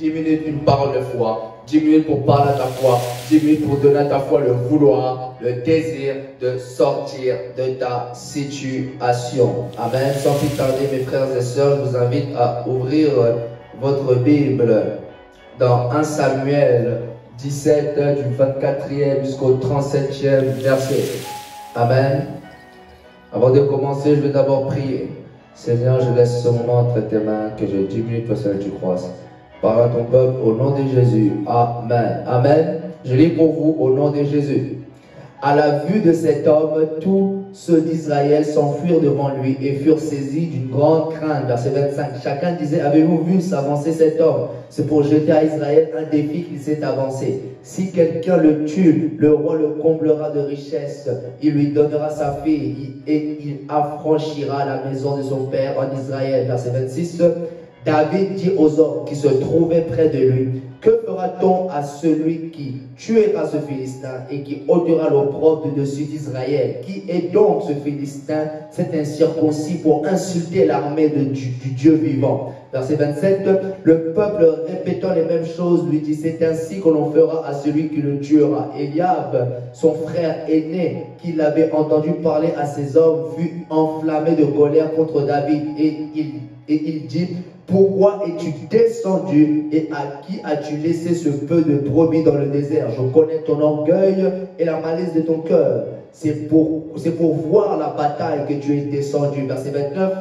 10 minutes, une parole de foi. 10 minutes pour parler à ta foi. 10 minutes pour donner à ta foi le vouloir, le désir de sortir de ta situation. Amen. Sans plus tarder, mes frères et sœurs, je vous invite à ouvrir votre Bible dans 1 Samuel 17, du 24e jusqu'au 37e verset. Amen. Avant de commencer, je vais d'abord prier. Seigneur, je laisse ce moment entre tes mains, que je diminue toi seul tu croisses. Parle à ton peuple au nom de Jésus. Amen. Amen. Je lis pour vous au nom de Jésus. À la vue de cet homme, tous ceux d'Israël s'enfuirent devant lui et furent saisis d'une grande crainte. Verset 25. Chacun disait, avez-vous vu s'avancer cet homme? C'est pour jeter à Israël un défi qu'il s'est avancé. Si quelqu'un le tue, le roi le comblera de richesses. Il lui donnera sa fille et il affranchira la maison de son père en Israël. Verset 26. David dit aux hommes qui se trouvaient près de lui, que fera-t-on à celui qui tuera ce Philistin et qui ôtera l'opprobre de dessus d'Israël? Qui est donc ce Philistin, cet incirconcis, pour insulter l'armée du Dieu vivant? Verset 27, le peuple répétant les mêmes choses lui dit, c'est ainsi que l'on fera à celui qui le tuera. Eliab, son frère aîné, qui l'avait entendu parler à ses hommes, fut enflammé de colère contre David et il dit, pourquoi es-tu descendu et à qui as-tu laissé ce peu de brebis dans le désert? Je connais ton orgueil et la malice de ton cœur. C'est pour voir la bataille que tu es descendu. Verset 29,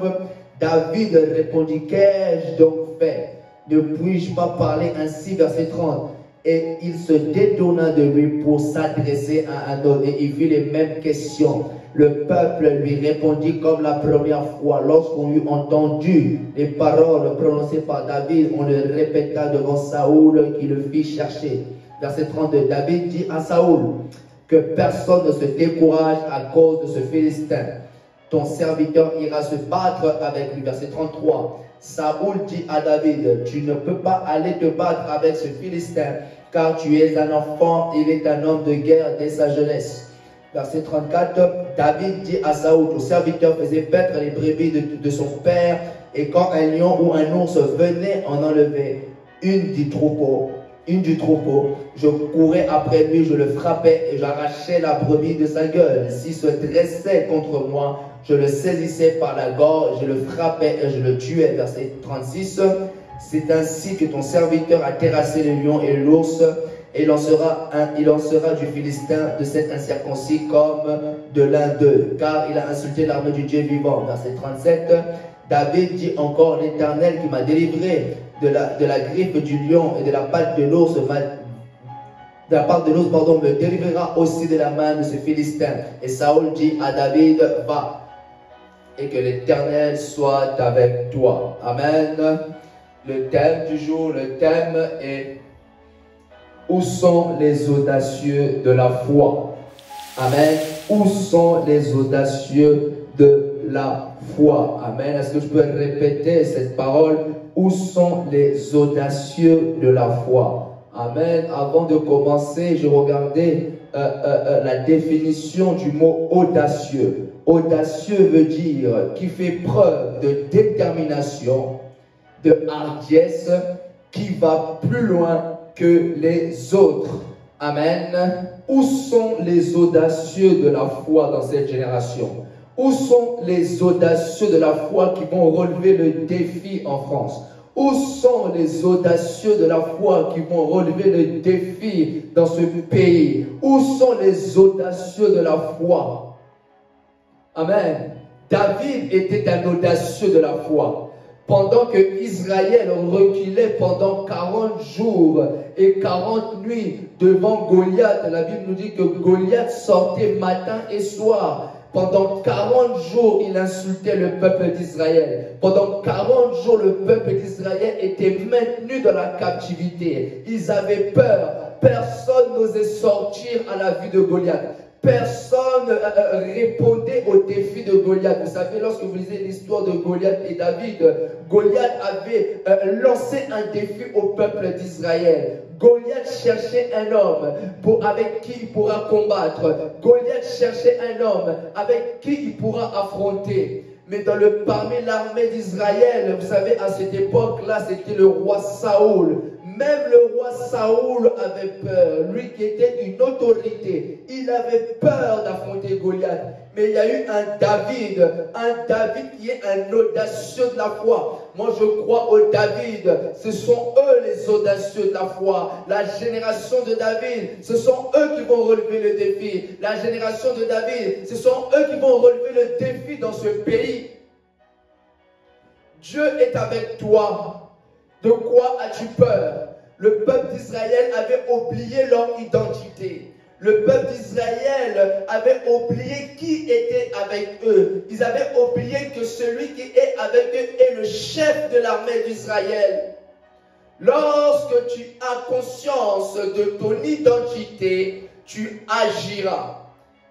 David répondit, qu'ai-je donc fait? Ne puis-je pas parler ainsi? Verset 30. Et il se détourna de lui pour s'adresser à un autre et il fit les mêmes questions. Le peuple lui répondit comme la première fois. Lorsqu'on eut entendu les paroles prononcées par David, on le répéta devant Saoul qui le fit chercher. Verset 32, David dit à Saoul, que personne ne se décourage à cause de ce Philistin. Ton serviteur ira se battre avec lui. Verset 33, Saoul dit à David, tu ne peux pas aller te battre avec ce Philistin, car tu es un enfant, il est un homme de guerre dès sa jeunesse. Verset 34, David dit à Saoul, ton serviteur faisait paître les brebis de son père, et quand un lion ou un ours venait en enlever une du troupeau, je courais après lui, je le frappais et j'arrachais la brebis de sa gueule. S'il se dressait contre moi, je le saisissais par la gorge, je le frappais et je le tuais. Verset 36, c'est ainsi que ton serviteur a terrassé le lion et l'ours, et il en sera du Philistin de cet incirconcis comme de l'un d'eux, car il a insulté l'armée du Dieu vivant. Verset 37, David dit encore, l'Éternel qui m'a délivré de la griffe du lion et de la patte de l'ours, me délivrera aussi de la main de ce Philistin. Et Saoul dit à David, va, et que l'Éternel soit avec toi. Amen. Le thème du jour, le thème est où sont les audacieux de la foi? Amen. Où sont les audacieux de la foi? Amen. Est-ce que je peux répéter cette parole? Où sont les audacieux de la foi? Amen. Avant de commencer, je regardais la définition du mot audacieux. Audacieux veut dire qui fait preuve de détermination, de hardiesse, qui va plus loin que les autres. Amen. Où sont les audacieux de la foi dans cette génération? Où sont les audacieux de la foi qui vont relever le défi en France? Où sont les audacieux de la foi qui vont relever le défi dans ce pays? Où sont les audacieux de la foi? Amen. David était un audacieux de la foi. Pendant que Israël reculait pendant 40 jours et 40 nuits devant Goliath, la Bible nous dit que Goliath sortait matin et soir. Pendant 40 jours, il insultait le peuple d'Israël. Pendant 40 jours, le peuple d'Israël était maintenu dans la captivité. Ils avaient peur. Personne n'osait sortir à la vue de Goliath. Personne répondait au défi de Goliath. Vous savez, lorsque vous lisez l'histoire de Goliath et David, Goliath avait lancé un défi au peuple d'Israël. Goliath cherchait un homme avec qui il pourra combattre. Goliath cherchait un homme avec qui il pourra affronter. Mais parmi l'armée d'Israël, vous savez, à cette époque-là, c'était le roi Saoul. Même le roi Saoul avait peur, lui qui était une autorité. Il avait peur d'affronter Goliath. Mais il y a eu un David qui est un audacieux de la foi. Moi je crois au David, ce sont eux les audacieux de la foi. La génération de David, ce sont eux qui vont relever le défi. La génération de David, ce sont eux qui vont relever le défi dans ce pays. Dieu est avec toi. De quoi as-tu peur? Le peuple d'Israël avait oublié leur identité. Le peuple d'Israël avait oublié qui était avec eux. Ils avaient oublié que celui qui est avec eux est le chef de l'armée d'Israël. Lorsque tu as conscience de ton identité, tu agiras.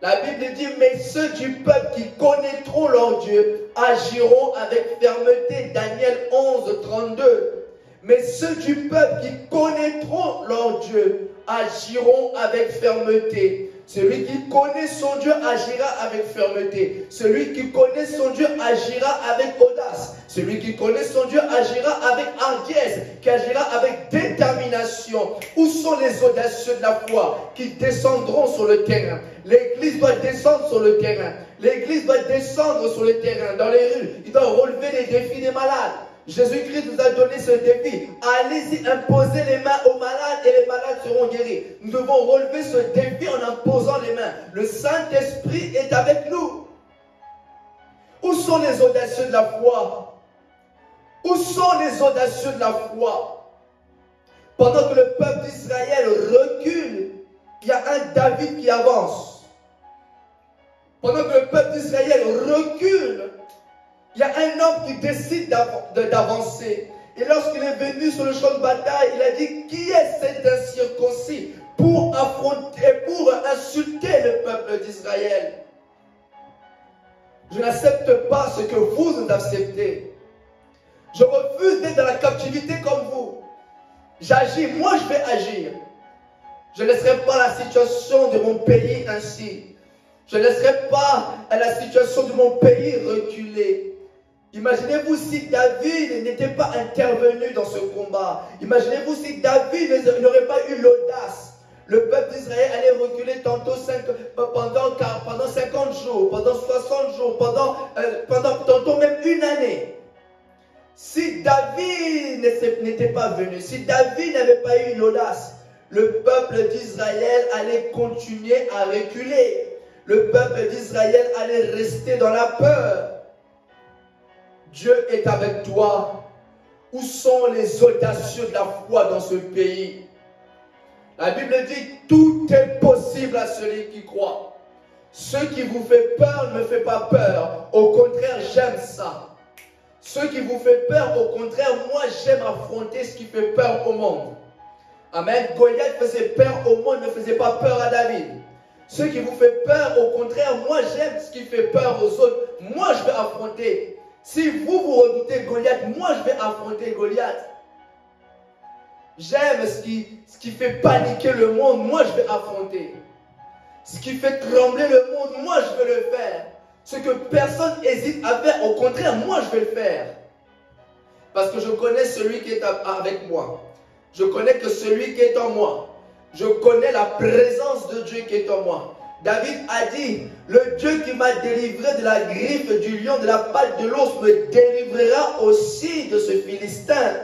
La Bible dit, mais ceux du peuple qui connaîtront leur Dieu agiront avec fermeté. Daniel 11, 32. Mais ceux du peuple qui connaîtront leur Dieu agiront avec fermeté. Celui qui connaît son Dieu agira avec fermeté. Celui qui connaît son Dieu agira avec audace. Celui qui connaît son Dieu agira avec hardiesse, qui agira avec détermination. Où sont les audacieux de la foi qui descendront sur le terrain? L'église doit descendre sur le terrain. L'église doit descendre sur le terrain, dans les rues. Il doit relever les défis des malades. Jésus-Christ nous a donné ce défi. Allez-y, imposez les mains aux malades et les malades seront guéris. Nous devons relever ce défi en imposant les mains. Le Saint-Esprit est avec nous. Où sont les audacieux de la foi? Où sont les audacieux de la foi? Pendant que le peuple d'Israël recule, il y a un David qui avance. Pendant que le peuple d'Israël recule, il y a un homme qui décide d'avancer. Et lorsqu'il est venu sur le champ de bataille, il a dit, qui est cet incirconcis pour affronter, pour insulter le peuple d'Israël? Je n'accepte pas ce que vous acceptez. Je refuse d'être dans la captivité comme vous. J'agis, moi je vais agir. Je ne laisserai pas la situation de mon pays ainsi. Je ne laisserai pas la situation de mon pays reculer. Imaginez-vous si David n'était pas intervenu dans ce combat. Imaginez-vous si David n'aurait pas eu l'audace. Le peuple d'Israël allait reculer tantôt pendant 50 jours, pendant 60 jours, pendant tantôt même une année. Si David n'était pas venu, si David n'avait pas eu l'audace, le peuple d'Israël allait continuer à reculer. Le peuple d'Israël allait rester dans la peur. Dieu est avec toi. Où sont les audacieux de la foi dans ce pays? La Bible dit, tout est possible à celui qui croit. Ce qui vous fait peur ne me fait pas peur. Au contraire, j'aime ça. Ce qui vous fait peur, au contraire, moi j'aime affronter ce qui fait peur au monde. Amen. Goliath faisait peur au monde, ne faisait pas peur à David. Ce qui vous fait peur, au contraire, moi j'aime ce qui fait peur aux autres. Moi je vais affronter. Si vous redoutez Goliath, moi je vais affronter Goliath. J'aime ce qui fait paniquer le monde, moi je vais affronter. Ce qui fait trembler le monde, moi je vais le faire. Ce que personne n'hésite à faire, au contraire, moi je vais le faire. Parce que je connais celui qui est avec moi. Je connais que celui qui est en moi. Je connais la présence de Dieu qui est en moi. David a dit, le Dieu qui m'a délivré de la griffe du lion, de la patte de l'ours, me délivrera aussi de ce Philistin.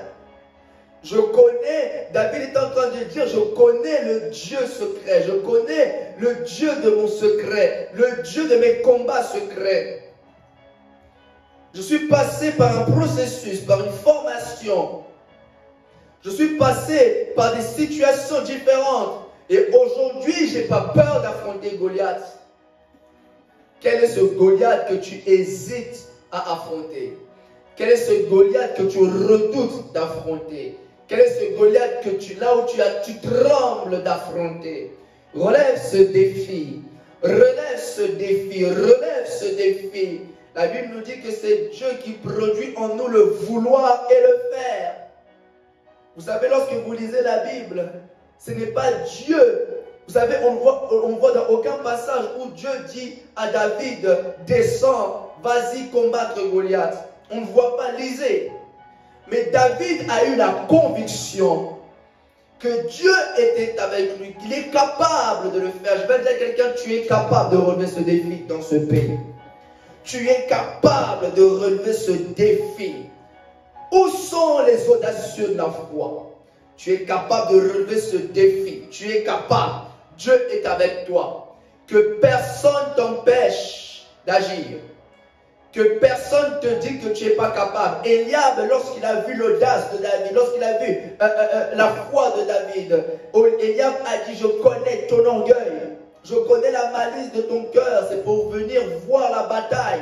Je connais, David est en train de dire, je connais le Dieu secret, je connais le Dieu de mon secret, le Dieu de mes combats secrets. Je suis passé par un processus, par une formation. Je suis passé par des situations différentes. Et aujourd'hui, je n'ai pas peur d'affronter Goliath. Quel est ce Goliath que tu hésites à affronter? Quel est ce Goliath que tu redoutes d'affronter? Quel est ce Goliath que tu trembles d'affronter? Relève ce défi. Relève ce défi. Relève ce défi. La Bible nous dit que c'est Dieu qui produit en nous le vouloir et le faire. Vous savez, lorsque vous lisez la Bible, ce n'est pas Dieu. Vous savez, on voit dans aucun passage où Dieu dit à David, descends, vas-y combattre Goliath. On ne voit pas, lisez. Mais David a eu la conviction que Dieu était avec lui, qu'il est capable de le faire. Je vais dire à quelqu'un, tu es capable de relever ce défi dans ce pays. Tu es capable de relever ce défi. Où sont les audacieux de la foi? Tu es capable de relever ce défi. Tu es capable. Dieu est avec toi. Que personne t'empêche d'agir. Que personne te dit que tu n'es pas capable. Eliab, lorsqu'il a vu l'audace de David, lorsqu'il a vu la foi de David, Eliab a dit, je connais ton orgueil, je connais la malice de ton cœur, c'est pour venir voir la bataille.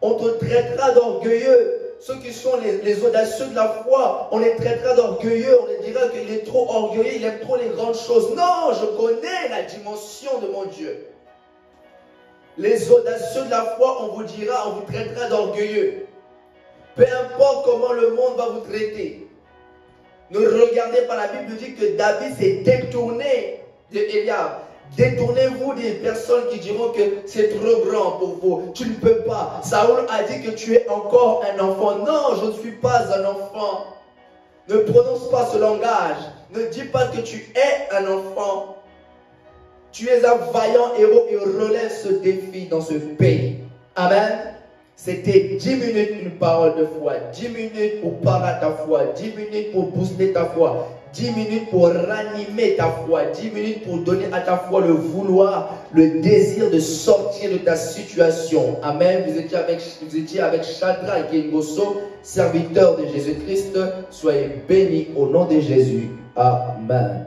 On te traitera d'orgueilleux. Ceux qui sont les audacieux de la foi, on les traitera d'orgueilleux, on les dira qu'il est trop orgueilleux, il aime trop les grandes choses. Non, je connais la dimension de mon Dieu. Les audacieux de la foi, on vous dira, on vous traitera d'orgueilleux. Peu importe comment le monde va vous traiter. Ne regardez pas, la Bible dit que David s'est détourné de Eliab. Détournez-vous des personnes qui diront que c'est trop grand pour vous. Tu ne peux pas. Saoul a dit que tu es encore un enfant. Non, je ne suis pas un enfant. Ne prononce pas ce langage. Ne dis pas que tu es un enfant. Tu es un vaillant héros et relève ce défi dans ce pays. Amen. C'était 10 minutes une parole de foi. 10 minutes pour parler ta foi. 10 minutes pour booster ta foi. 10 minutes pour ranimer ta foi. 10 minutes pour donner à ta foi le vouloir, le désir de sortir de ta situation. Amen. Vous étiez avec Shadrach et Ngoso, serviteurs de Jésus-Christ. Soyez bénis au nom de Jésus. Amen.